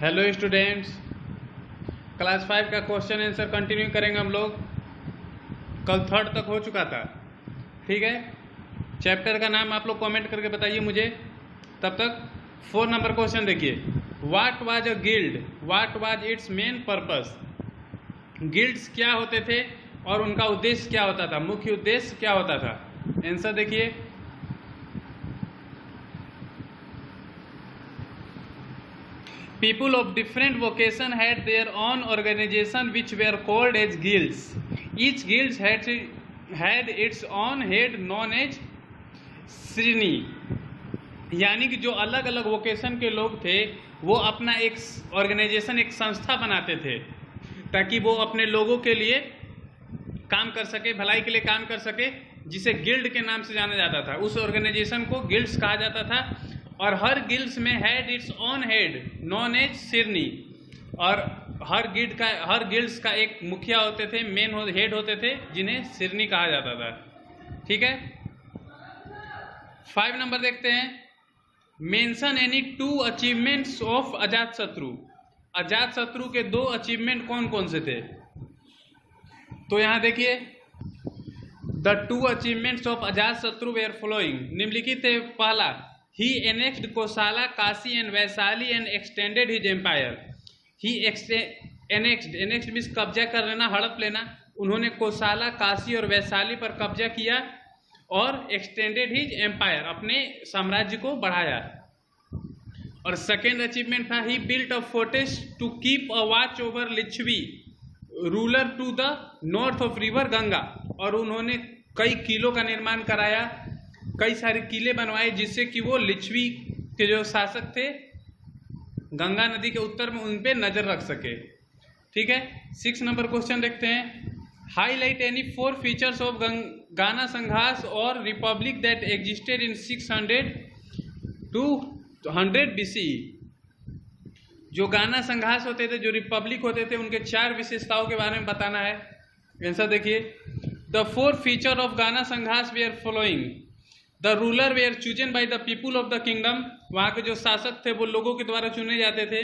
Hello students, class 5 का question answer continue करेंगे हम लोग। कल 3rd तक हो चुका था, ठीक है। चैप्टर का नाम आप लोग कमेंट करके बताइए मुझे। तब तक 4 नंबर क्वेश्चन देखिए। What was a guild, what was it's main purpose. Guilds क्या होते थे और उनका उद्देश्य क्या होता था, मुख्य उद्देश्य क्या होता था। आंसर देखिए। People of different vocation had their own organization which were called as guilds. Each guild had its own head known as श्रेणी। यानी कि जो अलग अलग वोकेशन के लोग थे वो अपना एक ऑर्गेनाइजेशन, एक संस्था बनाते थे ताकि वो अपने लोगों के लिए काम कर सके, भलाई के लिए काम कर सके, जिसे गिल्ड के नाम से जाना जाता था। उस ऑर्गेनाइजेशन को गिल्ड्स कहा जाता था और हर गिल्ड्स में had its own head known as सिरनी। और हर गिल्ड्स का एक मुखिया होते थे, मेन हेड होते थे, जिन्हें सिरनी कहा जाता था, ठीक है। 5 नंबर देखते हैं। मेंशन एनी 2 अचीवमेंट्स ऑफ अजात शत्रु। अजात शत्रु के 2 अचीवमेंट कौन कौन से थे, तो यहां देखिए। द 2 अचीवमेंट्स ऑफ अजात शत्रु वेयर फॉलोइंग, निम्नलिखित थे। पहला, he annexed Kosala, Kashi and Vaishali and extended his empire. He annexed means कब्जा कर लेना, हड़प लेना। उन्होंने कोसाला, काशी और वैशाली पर कब्जा किया और extended his empire, अपने साम्राज्य को बढ़ाया। और सेकेंड अचीवमेंट था, he built a fortress to keep a watch over Licchavi ruler to the north of river Ganga. और उन्होंने कई किलों का निर्माण कराया, कई सारे किले बनवाए, जिससे कि वो लिच्छवी के जो शासक थे गंगा नदी के उत्तर में, उन पे नजर रख सके, ठीक है। 6 नंबर क्वेश्चन देखते हैं। Highlight any 4 features of gana संघास और Republic that existed in 600 to 100 BCE। जो गाना संघास होते थे, जो रिपब्लिक होते थे, उनके 4 विशेषताओं के बारे में बताना है। आंसर देखिए। The 4 feature of gana sanghas were following. The ruler were chosen by the people of the kingdom. वहाँ के जो शासक थे वो लोगों के द्वारा चुने जाते थे,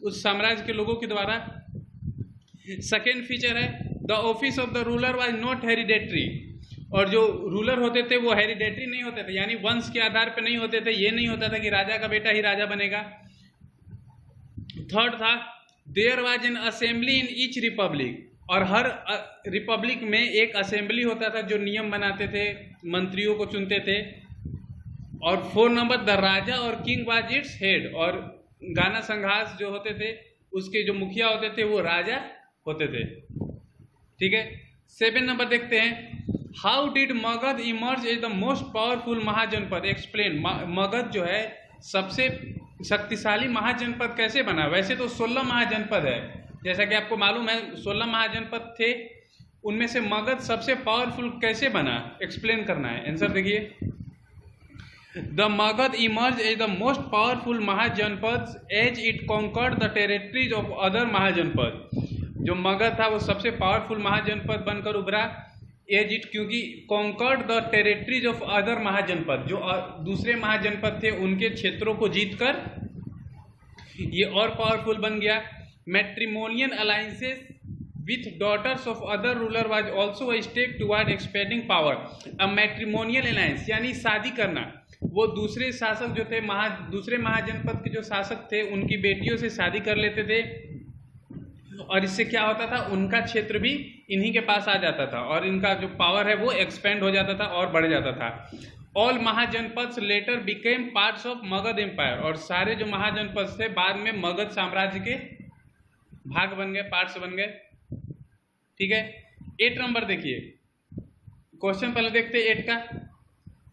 उस साम्राज्य के लोगों के द्वारा। सेकेंड फीचर है, the office of the ruler was not hereditary. और जो रूलर होते थे वो हेरिडेटरी नहीं होते थे, यानी वंश के आधार पर नहीं होते थे। ये नहीं होता था कि राजा का बेटा ही राजा बनेगा। थर्ड था, there was an assembly in each republic. और हर रिपब्लिक में एक असेंबली होता था जो नियम बनाते थे, मंत्रियों को चुनते थे। और 4 नंबर, द राजा और किंग वाज इट्स हेड। और गाना संघास जो होते थे उसके जो मुखिया होते थे वो राजा होते थे, ठीक है। 7 नंबर देखते हैं। How did Magadha emerge as the most powerful mahajanapada, explain. Magadha जो है सबसे शक्तिशाली महाजनपद कैसे बना। वैसे तो 16 महाजनपद है, जैसा कि आपको मालूम है 16 महाजनपद थे, उनमें से मगध सबसे पावरफुल कैसे बना, एक्सप्लेन करना है। आंसर देखिए। The Magadha emerge as the most powerful mahajanapada as it conquered the territories of other mahajanapada. जो मगध था वो सबसे पावरफुल महाजनपद बनकर उभरा, एज इट, क्योंकि conquered the territories of other mahajanapada, जो दूसरे महाजनपद थे उनके क्षेत्रों को जीतकर ये और पावरफुल बन गया। Matrimonial alliances with daughters of other ruler was also a step toward expanding power. अब मैट्रिमोनियल अलायंस यानी शादी करना, वो दूसरे शासक जो थे, दूसरे महाजनपद के जो शासक थे उनकी बेटियों से शादी कर लेते थे। और इससे क्या होता था, उनका क्षेत्र भी इन्हीं के पास आ जाता था और इनका जो पावर है वो एक्सपेंड हो जाता था और बढ़ जाता था। All mahajanapada later became parts of Magadha empire. और सारे जो महाजनपद थे बाद में मगध साम्राज्य के भाग बन गए, पार्ट्स बन गए, ठीक है। 8 नंबर देखिए। क्वेश्चन पहले देखते हैं 8 का।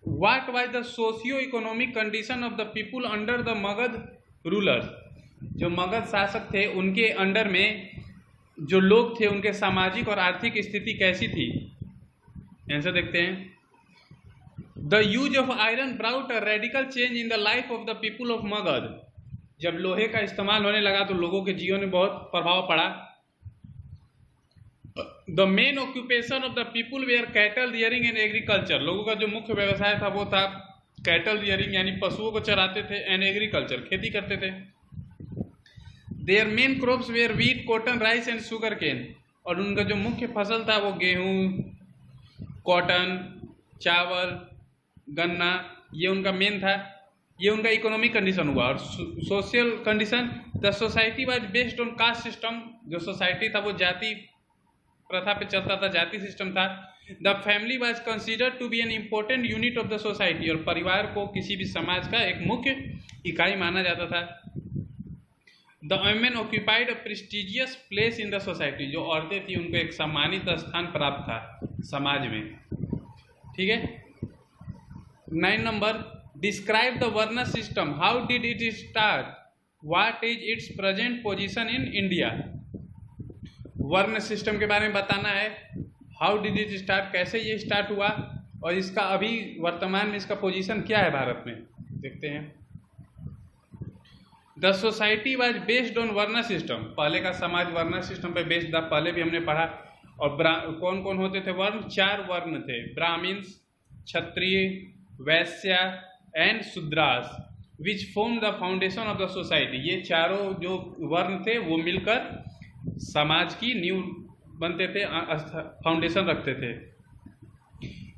What was the socio economic condition of the people under the Magadh rulers. जो मगध शासक थे उनके अंडर में जो लोग थे उनके सामाजिक और आर्थिक स्थिति कैसी थी। आंसर देखते हैं। The use of iron brought a radical change in the life of the people of Magadh. जब लोहे का इस्तेमाल होने लगा तो लोगों के जीवन में बहुत प्रभाव पड़ा। The main occupation of the people were cattle rearing and agriculture. लोगों का जो मुख्य व्यवसाय था वो था कैटल रियरिंग, यानी पशुओं को चराते थे, एंड एग्रीकल्चर, खेती करते थे। Their main crops were wheat, cotton, rice and sugarcane. और उनका जो मुख्य फसल था वो गेहूँ, कॉटन, चावल, गन्ना, ये उनका मेन था। ये उनका इकोनॉमिक कंडीशन हुआ। और social condition, the society was based on caste system. जो सोसाइटी था वो जाति प्रथा पे चलता था, जाति सिस्टम था। The family was considered to be an important unit of the society. और परिवार को किसी भी समाज का एक मुख्य इकाई माना जाता था। The women occupied a prestigious place in the society. जो औरतें थी उनको एक सम्मानित स्थान प्राप्त था समाज में। ठीक है। 9 नंबर, डिस्क्राइब द वर्ण system, how did it start, what is it's present position in India. वर्ण सिस्टम के बारे में बताना है। हाउ डिड इट स्टार्ट, कैसे ये स्टार्ट हुआ और इसका अभी वर्तमान में इसका पोजीशन क्या है भारत में, देखते हैं। The society was based on वर्ण सिस्टम। पहले का समाज वर्ण सिस्टम पे बेस्ड था, पहले भी हमने पढ़ा। और कौन कौन होते थे वर्ण? 4 वर्ण थे, Brahmins, Kshatriya, Vysya and Shudras, which form the foundation of the society. ये चारों जो वर्ण थे वो मिलकर समाज की नींव बनते थे, फाउंडेशन रखते थे।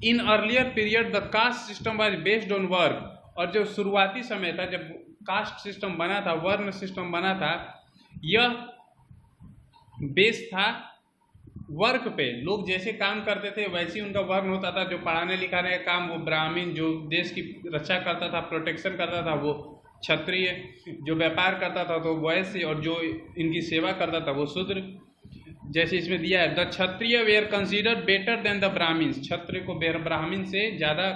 In earlier period the caste system was based on work. और जो शुरुआती समय था जब कास्ट सिस्टम बना था, वर्ण सिस्टम बना था, यह बेस था वर्क पे। लोग जैसे काम करते थे वैसे ही उनका वर्ण होता था। जो पढ़ाने लिखाने का काम वो ब्राह्मण, जो देश की रक्षा करता था, प्रोटेक्शन करता था वो क्षत्रिय, जो व्यापार करता था तो वैश्य, और जो इनकी सेवा करता था वो शूद्र। जैसे इसमें दिया है, the Kshatriya were considered better than the Brahmins. Kshatriya को ब्राह्मण से ज़्यादा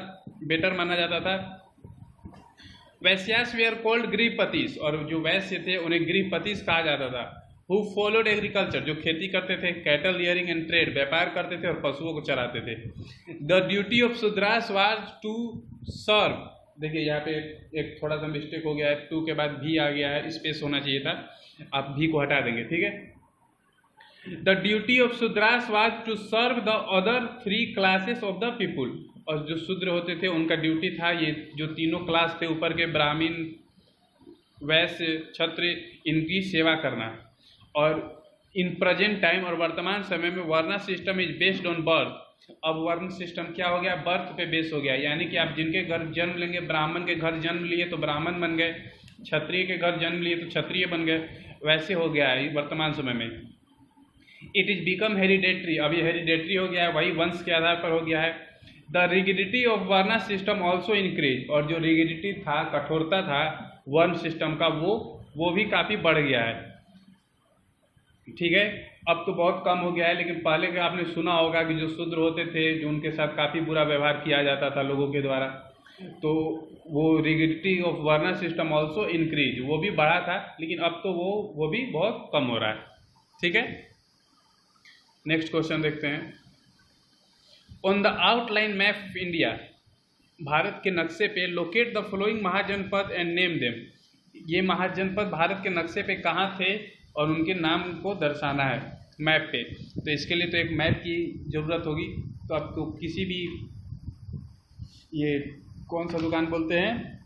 बेटर माना जाता था। Vaishyas were called grihapatis. और जो वैश्य थे उन्हें गृहपतिस कहा जाता था। हु फॉलोड एग्रीकल्चर, जो खेती करते थे, कैटल रियरिंग एंड ट्रेड, व्यापार करते थे और पशुओं को चराते थे। The duty of Shudras was to serve. देखिए यहाँ पे एक थोड़ा सा मिस्टेक हो गया है, टू के बाद भी आ गया है, स्पेस होना चाहिए था, आप भी को हटा देंगे। ठीक है। The duty of Shudras was to serve the other 3 classes of the people. और जो शूद्र होते थे उनका ड्यूटी था ये जो तीनों क्लास थे ऊपर के, ब्राह्मण, वैश्य, क्षत्रिय, इनकी सेवा करना। और इन प्रेजेंट टाइम और वर्तमान समय में वर्ण system is based on birth. अब वर्ण सिस्टम क्या हो गया? बर्थ पे बेस हो गया। यानी कि आप जिनके घर जन्म लेंगे, ब्राह्मण के घर जन्म लिए तो ब्राह्मण बन गए, क्षत्रिय के घर जन्म लिए तो क्षत्रिय बन गए, वैसे हो गया है वर्तमान समय में। It is become hereditary. अब ये हेरिडेटरी हो गया है, वही वंश के आधार पर हो गया है। द रिगिडिटी ऑफ वर्ण सिस्टम ऑल्सो इंक्रीज। और जो रिगिडिटी था, कठोरता था वर्ण सिस्टम का, वो भी काफ़ी बढ़ गया है। ठीक है। अब तो बहुत कम हो गया है, लेकिन पहले का आपने सुना होगा कि जो शूद्र होते थे, जो उनके साथ काफ़ी बुरा व्यवहार किया जाता था लोगों के द्वारा, तो वो रिगिडिटी ऑफ वर्ण सिस्टम ऑल्सो इंक्रीज, वो भी बढ़ा था, लेकिन अब तो वो भी बहुत कम हो रहा है। ठीक है। नेक्स्ट क्वेश्चन देखते हैं। On the outline map of India, Bharat के नक्शे पे locate the following mahajanapada and name them. ये महाजनपद भारत के नक्शे पे कहाँ थे और उनके नाम को दर्शाना है मैप पे। तो इसके लिए तो एक मैप की ज़रूरत होगी। तो आपको किसी भी, ये कौन सा दुकान बोलते हैं,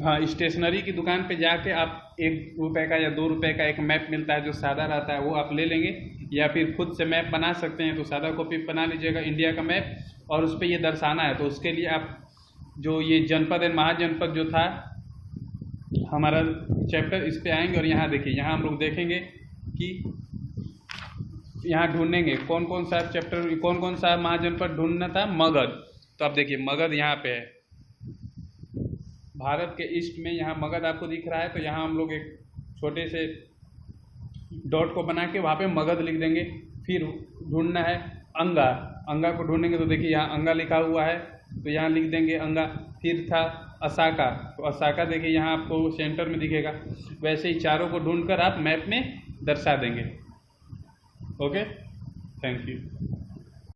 हाँ, स्टेशनरी की दुकान पे जाके आप 1 रुपये का या 2 रुपये का एक मैप मिलता है जो सादा रहता है, वो आप ले लेंगे, या फिर खुद से मैप बना सकते हैं। तो सादा कॉपी बना लीजिएगा इंडिया का मैप, और उस पर ये दर्शाना है। तो उसके लिए आप जो ये जनपद एंड महाजनपद जो था हमारा चैप्टर, इस पे आएंगे और यहाँ देखिए, यहाँ हम लोग देखेंगे कि यहाँ ढूंढेंगे कौन कौन सा चैप्टर, कौन कौन सा महाजनपद ढूंढना था। मगध। तो आप देखिए मगध यहाँ पे है, भारत के ईस्ट में यहाँ मगध आपको दिख रहा है। तो यहाँ हम लोग एक छोटे से डॉट को बना के वहाँ पे मगध लिख देंगे। फिर ढूंढना है अंगा। अंगा को ढूंढेंगे तो देखिए यहाँ अंगा लिखा हुआ है, तो यहाँ लिख देंगे अंगा। फिर था असाका, तो असाका देखिए यहाँ आपको सेंटर में दिखेगा। वैसे ही चारों को ढूंढकर आप मैप में दर्शा देंगे। Okay, thank you.